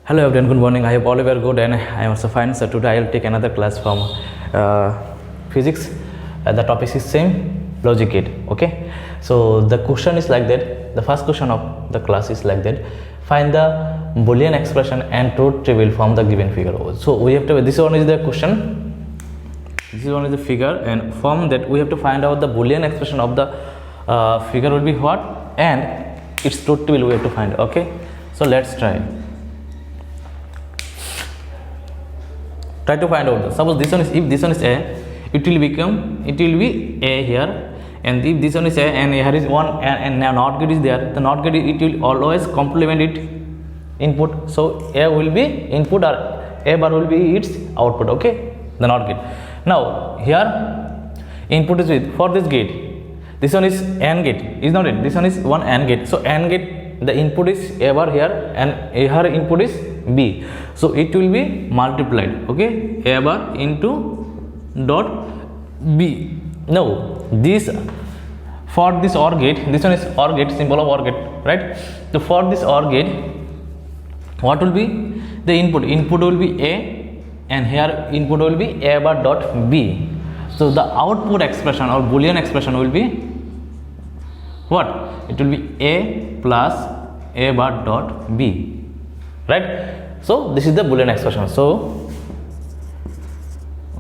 Hello everyone, good morning. I hope all of you are good and I am also fine. So today I will take another class from physics. The topic is same, logic gate. Okay. So the question is like that. The first question of the class is like that. Find the Boolean expression and truth table from the given figure. So we have to. This one is the question. This one is the figure, and from that we have to find out the Boolean expression of the figure will be what, and its truth table we have to find. Okay. So let's try. Try to find out. Suppose this one is, if this one is A, it will be A here, and if this one is A and here is one and now NOT gate is there, the NOT gate it will always complement it input. So A will be input or A bar will be its output. Okay, the NOT gate. Now here input is with for this gate. This one is AND gate, is not it? This one is one AND gate. So AND gate, the input is A bar here and here input is B. So it will be multiplied. Okay, A bar into dot B. Now this for this OR gate, this one is OR gate, symbol of OR gate, right? So for this OR gate, what will be the input? Input will be A, and here input will be A bar dot B. So the output expression or Boolean expression will be what? It will be A plus A bar dot B, right? So this is the Boolean expression. So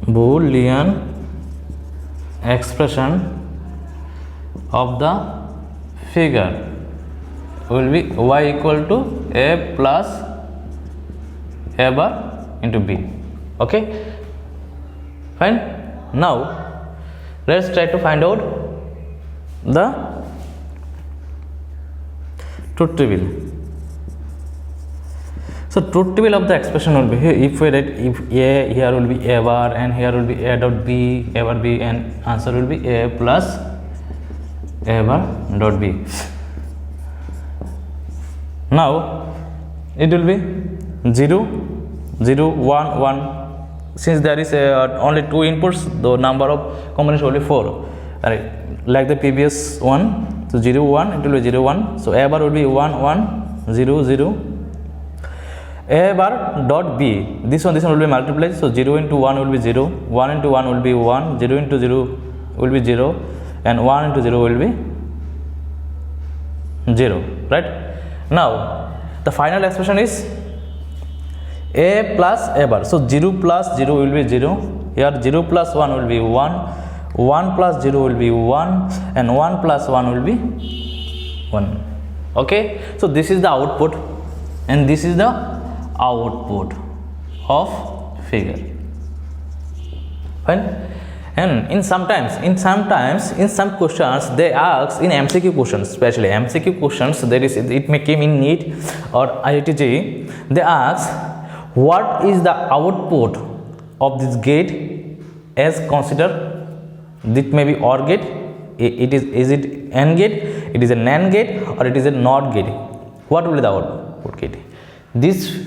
Boolean expression of the figure will be y equal to A plus A bar into B. Okay, fine. Now let's try to find out the truth table. So truth table of the expression will be here. If we write, if A here will be A bar and here will be A dot B, A bar B, and answer will be A plus A bar dot B. Now it will be 0, 0, 1, 1. Since there is only two inputs, the number of combinations will be 4. Right. Like the previous one, so 0, 1, it will be 0, 1. So A bar will be 1, 1, 0, 0. A bar dot B, this one will be multiplied. So 0 into 1 will be 0, 1 into 1 will be 1, 0 into 0 will be 0, and 1 into 0 will be 0, right? Now the final expression is A plus A bar. So 0 plus 0 will be 0, here 0 plus 1 will be 1, 1 plus 0 will be 1, and 1 plus 1 will be 1. Okay, so this is the output and this is the output of figure. Fine. And in some questions they ask, in MCQ questions, especially MCQ questions, there is, it may came in NEET or IIT, they ask what is the output of this gate as consider. It may be OR gate, is it AND gate, it is a NAND gate, or it is a NOT gate. What will be the output gate? This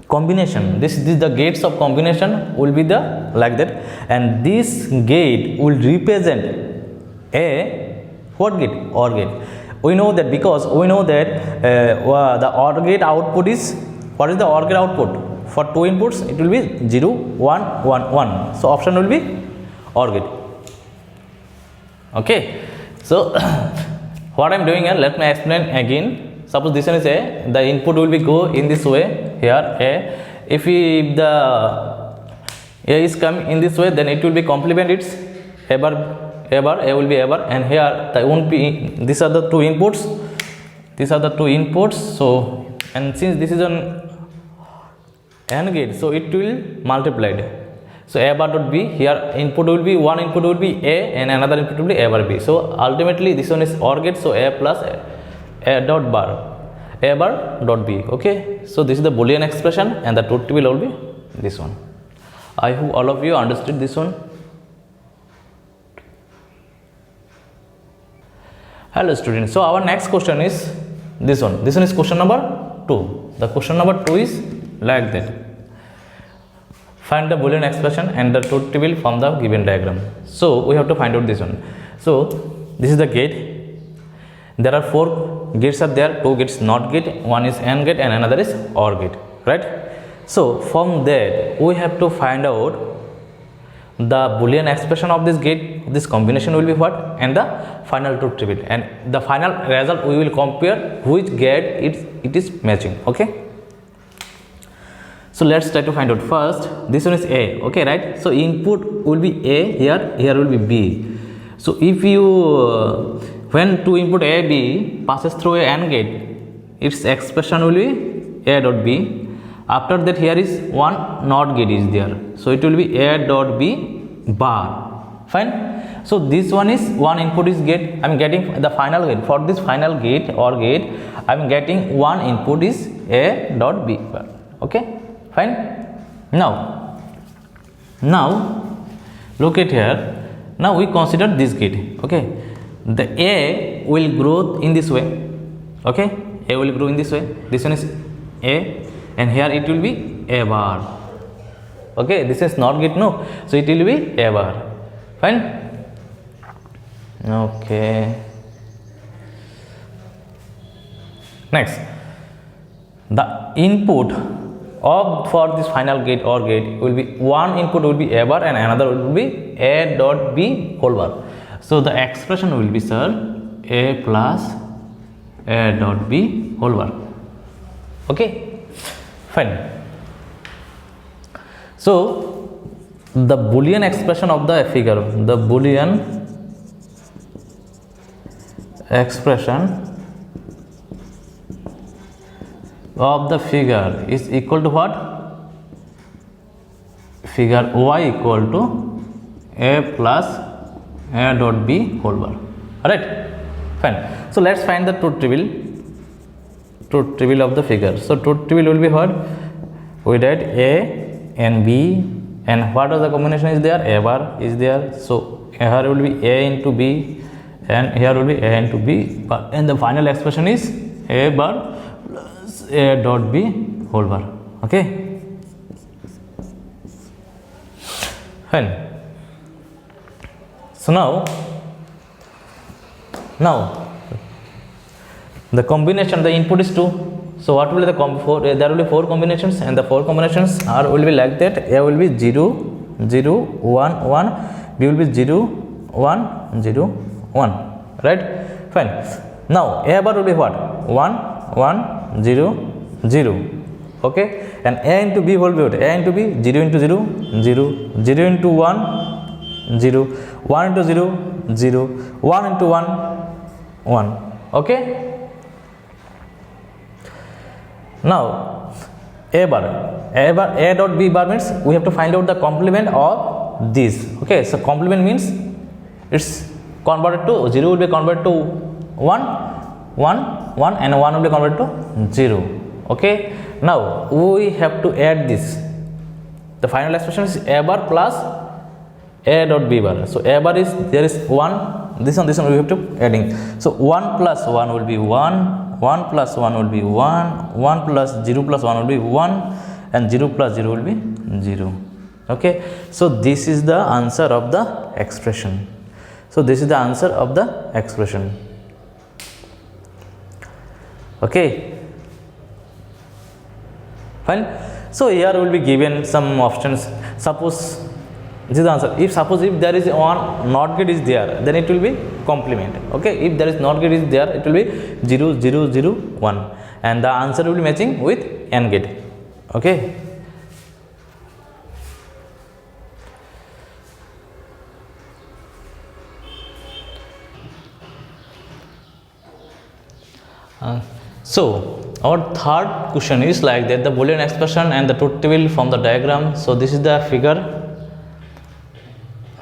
combination, this the gates of combination will be the like that, and this gate will represent a what gate? OR gate. We know that because we know that the OR gate output is, what is the OR gate output? For two inputs it will be 0, 1, 1, 1. So option will be OR gate. Okay, so what I am doing here, let me explain again. Suppose this one is A, the input will be go in this way here A. If the A is coming in this way, then it will be complement its A bar, A will be A bar, and here there won't be, these are the two inputs, so, and since this is an AND gate, so it will multiplied. So A bar dot B, here input will be, one input will be A and another input will be A bar B. So ultimately this one is OR gate, so A plus A dot bar, A bar dot B. Okay, so this is the Boolean expression and the truth table will be this one. I hope all of you understood this one. Hello students, so our next question is this one. This one is question number 2. The question number 2 is like that. Find the Boolean expression and the truth table from the given diagram. So we have to find out this one. So this is the gate. There are 4 gates are there, two gates NOT gate, one is AND gate and another is OR gate, right? So from that we have to find out the Boolean expression of this gate, this combination will be what, and the final truth table, and the final result we will compare which gate it is matching. Okay, so let's try to find out. First, this one is A, okay, right? So input will be A, here will be B. So if you when two input A, B passes through a AND gate, its expression will be A dot B. After that, here is one NOT gate is there, so it will be A dot B bar. Fine. So this one is one input is gate. I am getting the final gate. For this final gate or gate, I am getting one input is A dot B bar. Okay. Fine. Now look at here. Now we consider this gate. Okay. The A will grow in this way. Okay. A will grow in this way. This one is A. And here it will be A bar. Okay, this is NOT gate, no, so it will be A bar. Fine. Okay. Next, the input of for this final gate or gate will be one input will be A bar and another will be A dot B whole bar. So the expression will be, sir, A plus A dot B whole bar. Okay. Fine. So the Boolean expression of the figure, the Boolean expression of the figure is equal to what? Figure Y equal to A plus A dot B whole bar. Alright. Fine. So let's find the truth table of the figure. So truth table will be what? We write A and B, and what are the combination is there? A bar is there. So here will be A into B, and here will be A into B bar, and the final expression is A bar plus A dot B whole bar. Okay. Fine. So now the combination, the input is 2. So what will be the there will be 4 combinations, and the 4 combinations will be like that. A will be 0 0 1 1, B will be 0 1 0 1, right? Fine. Now A bar will be what? 1 1 0 0. Okay, and A into B will be what? A into B 0 into 0 0 0 into 1 0 1 into 0 0 1 into 1 1. Okay. Now A dot B bar means we have to find out the complement of this. Okay, so complement means it's converted to 0 will be converted to 1 1 and 1 will be converted to 0. Okay, now we have to add this. The final expression is A bar plus A dot B bar. So A bar is, there is 1, this one we have to adding. So 1 plus 1 will be 1, 1 plus 1 will be 1, 1 plus 0 plus 1 will be 1, and 0 plus 0 will be 0. Okay, so this is the answer of the expression. So this is the answer of the expression. Okay, fine. So here will be given some options. Suppose this is the answer. If there is one NOT gate is there, then it will be complement. Okay, if there is NOT gate is there, it will be 0 0 0 1, and the answer will be matching with AND gate. Okay. So our third question is like that: the Boolean expression and the truth table from the diagram. So this is the figure.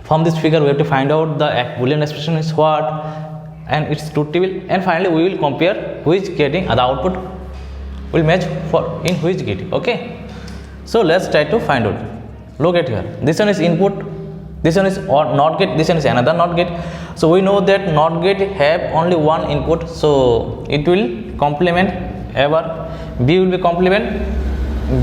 From this figure we have to find out the Boolean expression is what and its truth table, and finally we will compare which getting the output will match for in which gate. Okay, so let's try to find out. Look at here, this one is input, this one is NOT gate, this one is another NOT gate. So we know that NOT gate have only one input, so it will complement A bar, B will be complement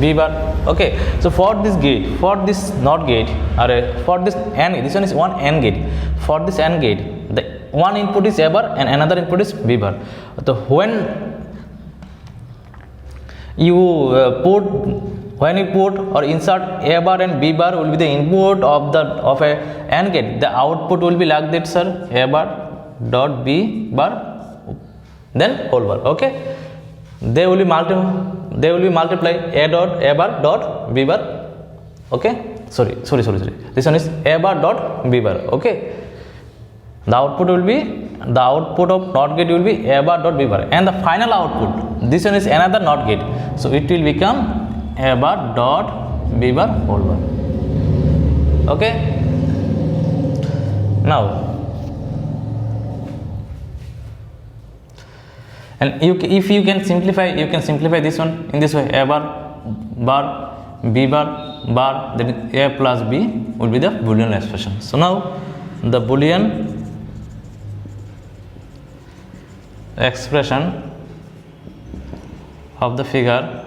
B bar. Okay, so for this gate, for this NOT gate, or for this AND, this one is one AND gate. For this AND gate, the one input is A bar and another input is B bar. So when you when you put or insert A bar and B bar will be the input of a AND gate, the output will be like that, sir. A bar dot B bar then whole bar. Okay, they will be multiply A bar dot B bar. Okay, sorry, this one is A bar dot B bar. Okay, the output will be, the output of NOT gate will be A bar dot B bar, and the final output, this one is another NOT gate, so it will become A bar dot B bar whole bar. Okay, now, and if you can simplify this one in this way: A bar B bar, then A plus B will be the Boolean expression. So now the Boolean expression of the figure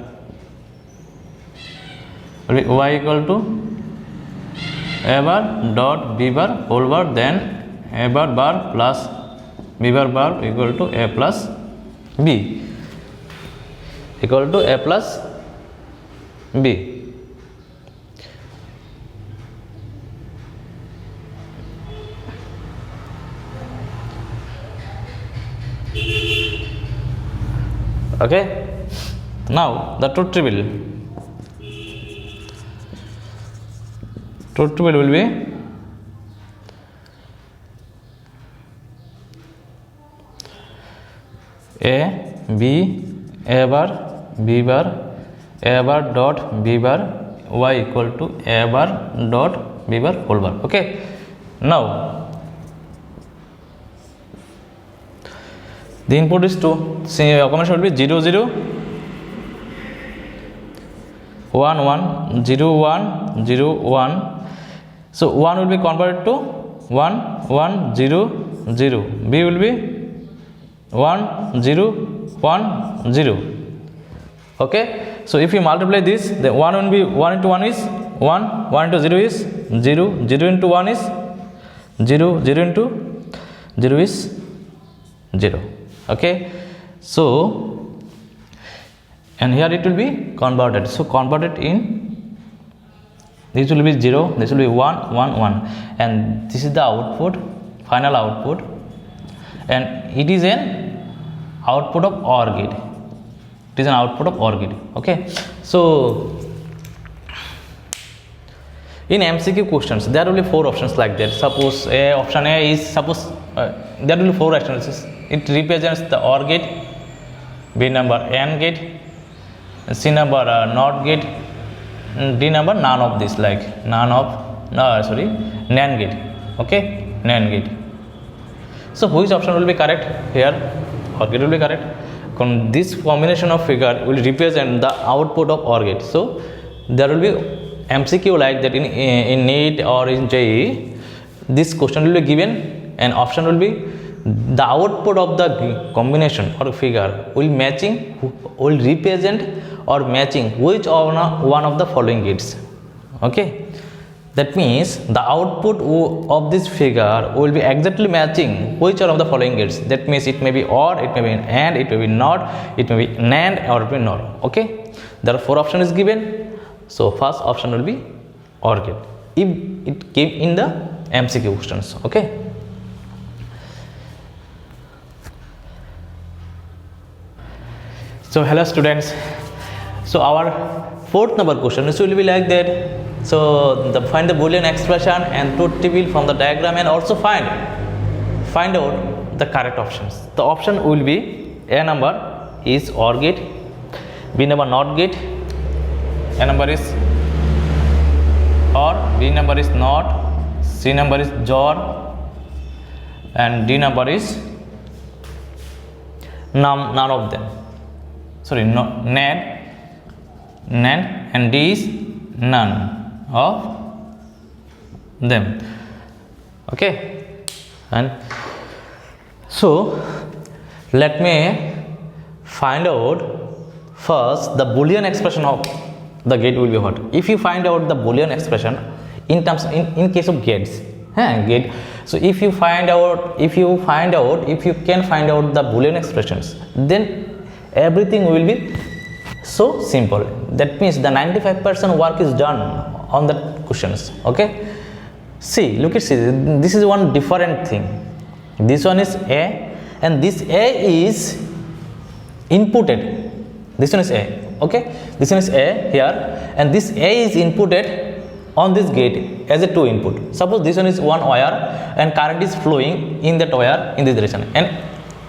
will be y equal to A bar dot B bar whole bar, then A bar plus B bar equal to A plus B equal to A plus B. Okay, now the truth table will be A bar B bar A bar dot B bar y equal to A bar dot B bar whole bar. Okay, now the input is 2. See, combination will be 0 0 1 1 0 1 0 1. So 1 will be converted to 1 1 0 0. B will be 1 0 1 0. Okay, so if you multiply this, the 1 will be 1 into 1 is 1, 1 into 0 is 0, 0 into 1 is 0, 0 into 0 is 0. Okay, so and here it will be converted, so converted in, this will be 0, this will be 1 1 1, and this is the output, final output, and it is an output of OR gate. It is an output of OR gate. Okay, so in MCQ questions there will be 4 options like that. Suppose option A is, suppose there will be 4 options. It represents the OR gate, B number AND gate, C number NOT gate, D number none of this, like NAND gate. Okay, NAND gate. So which option will be correct here? OR gate will be correct. This combination of figure will represent the output of OR gate. So there will be MCQ like that in NEET or in JEE. This question will be given and option will be the output of the combination or figure will represent or matching which one of the following gates. Okay, that means the output of this figure will be exactly matching which one of the following gates. That means it may be OR, it may be AND, it may be NOT, it may be NAND, or it may be NOR. Okay, there are 4 options is given. So first option will be OR gate if it came in the MCQ questions. Okay, so hello students, so our 4th number question will be like that. So find the Boolean expression and truth table from the diagram, and also find out the correct options. The option will be A number is OR gate, B number NOT gate, A number is OR, B number is NOT, C number is JOR, and D number is none of them. Sorry, no, NAND, and D is none of them. Okay, and so let me find out first the Boolean expression of the gate will be what. If you find out the Boolean expression in terms in case of gates, Gate. So if you can find out the Boolean expressions, then everything will be so simple. That means the 95% work is done on the questions. Okay, see, this is one different thing. This one is A, and this A is inputted. This one is A. Okay, this one is A here, and this A is inputted on this gate as a 2 input. Suppose this one is one wire and current is flowing in that wire in this direction, and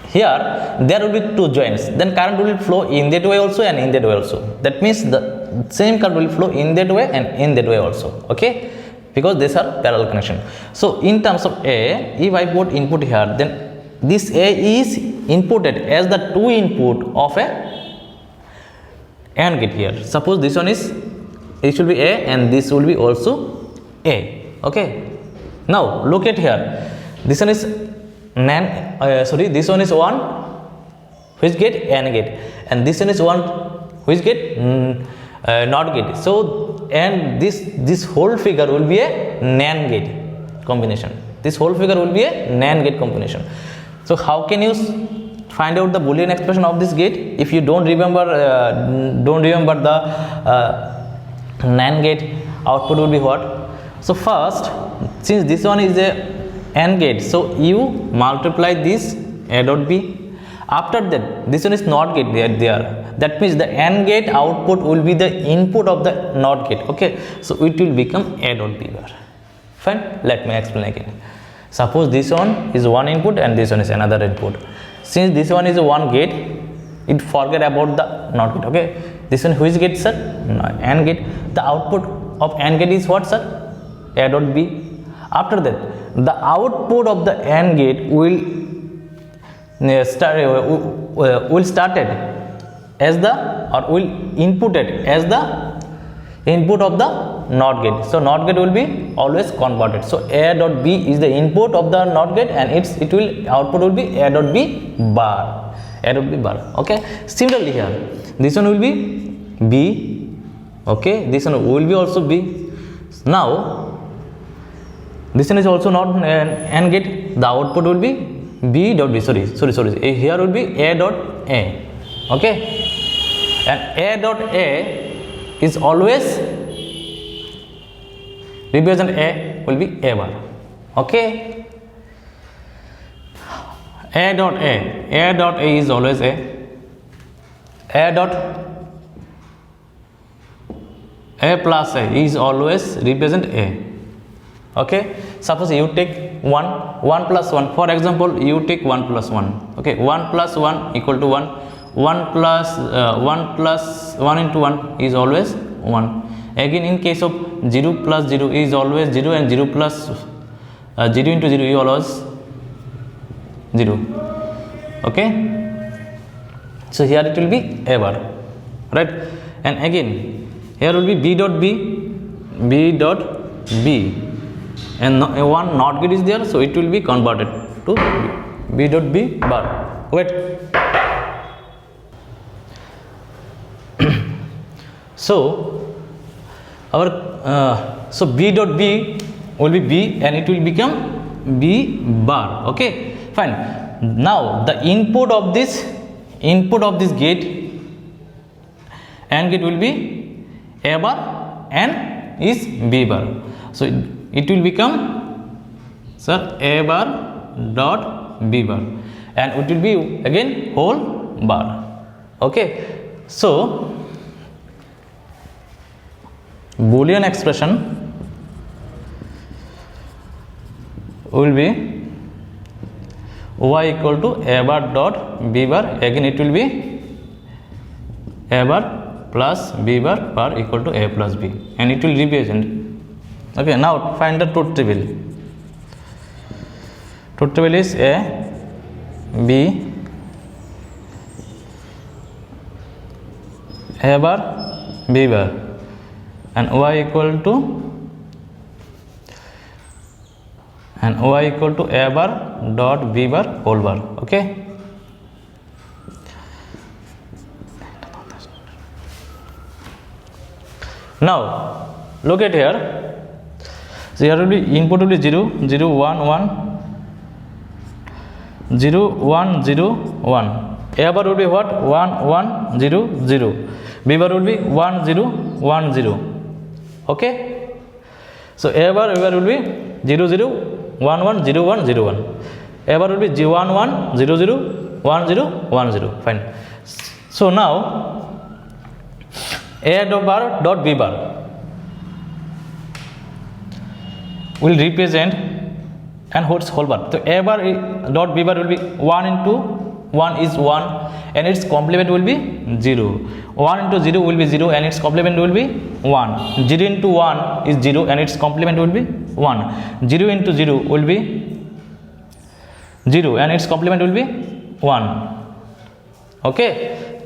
here there will be 2 joints, then current will flow in that way also and in that way also. That means the same current will flow in that way and in that way also. Okay, because these are parallel connection. So in terms of A, if I put input here, then this A is inputted as the 2 input of a AND gate here. Suppose this one is, it should be A and this will be also A. Okay, now look at here, this one is this one is one which gate? AND gate, and this one is one which gate? NOT gate. So and this whole figure will be a NAND gate combination. This whole figure will be a NAND gate combination. So how can you find out the Boolean expression of this gate? If you don't remember the NAND gate, output will be what? So first, since this one is a AND gate, so you multiply this A dot B. After that, this one is NOT gate there. That means the AND gate output will be the input of the NOT gate. Okay, so it will become A dot B bar. Fine, let me explain again. Suppose this one is one input and this one is another input. Since this one is one gate, it forget about the NOT gate. Okay, this one which gate, sir? AND gate. The output of AND gate is what, sir? A dot B. After that, the output of the AND gate will started as the, or will inputted as the input of the NOT gate. So NOT gate will be always converted. So A dot B is the input of the NOT gate, and output will be A dot B bar. A dot B bar. Okay. Similarly here, this one will be B. Okay. This one will be also B. Now this one is also not an AND gate. The output will be B dot B. Sorry. Here will be A dot A. Okay. And A dot A is always represent A will be A bar. Okay. A dot A is always A. A dot A plus A is always represent A. Okay, suppose you take 1 plus 1. For example, you take 1 plus 1. Okay, 1 plus 1 equal to 1. 1 plus 1 into 1 is always 1. Again, in case of 0 plus 0 is always 0, and 0 plus 0 into 0 is always 0. Okay, so here it will be A bar, right? And again, here will be B dot B, and one NOT gate is there, so it will be converted to B dot B bar. Wait. So our so B dot B will be B, and it will become B bar. Okay, fine. Now the input of this gate, AND gate, will be A bar and is B bar. So it will become, sir, A bar dot B bar, and it will be again whole bar. Okay, so Boolean expression will be y equal to A bar dot B bar. Again it will be A bar plus B bar equal to A plus B, and it will represent. Okay, now find the truth table. Truth table is A, B, A bar, B bar, and y equal to A bar dot B bar whole bar. Okay. Now look at here. So here will be input will be 0 0 1 1 0 1 0 1. A bar will be what? 1 1 0 0. B bar will be 1 0 1 0. Okay. So A bar will be 0 0 1 1 0 1 0 1. A bar will be 1 1 0 0 1 0 1 0. Fine. So now A bar dot B bar will represent and what's whole bar. So A bar dot B bar will be 1 into 1 is 1 and its complement will be 0. 1 into 0 will be 0 and its complement will be 1. 0 into 1 is 0 and its complement will be 1. 0 into 0 will be 0 and its complement will be 1. Okay.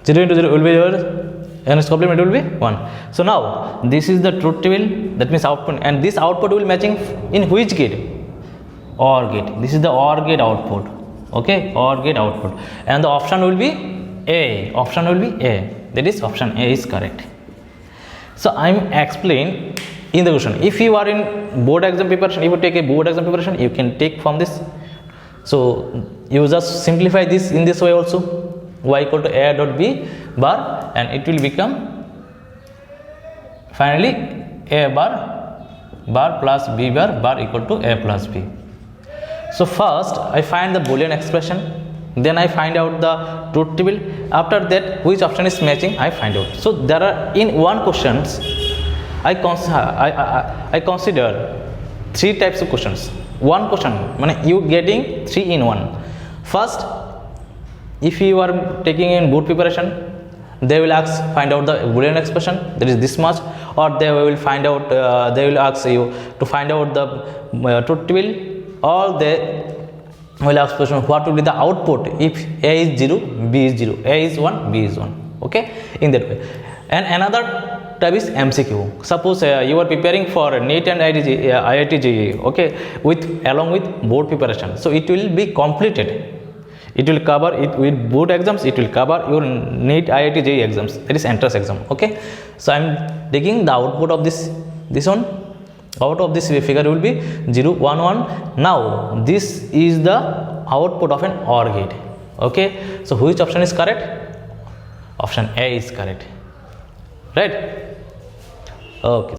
0 into 0 will be 0 and its complement will be 1. So now this is the truth table, that means output, and this output will matching in which gate? OR gate. This is the OR gate output. Okay, OR gate output, and the option will be A. Option will be A. That is option A is correct. So I am explain in the question. If you are in board exam preparation, if you take a board exam preparation, you can take from this. So you just simplify this in this way also. Y equal to A dot B bar, and it will become finally A bar plus B bar equal to A plus B. So first I find the Boolean expression, then I find out the truth table. After that, which option is matching, I find out. So there are in one questions I consider three types of questions. One question, you getting 3 in 1. First, if you are taking in board preparation, they will ask find out the Boolean expression, that is this much, or they will find out they will ask you to find out the truth table, or they will ask question what will be the output if A is 0 B is 0, A is 1 B is 1. Okay, in that way. And another type is MCQ. Suppose you are preparing for NEET and IIT JEE, okay, along with board preparation, so it will be completed. It will cover it with board exams, it will cover your NEET IIT JEE exams, that is entrance exam. Okay, so I am taking the output of this one. Out of this figure will be 0 1 1. Now this is the output of an OR gate. Okay, so which option is correct? Option A is correct, right? Okay.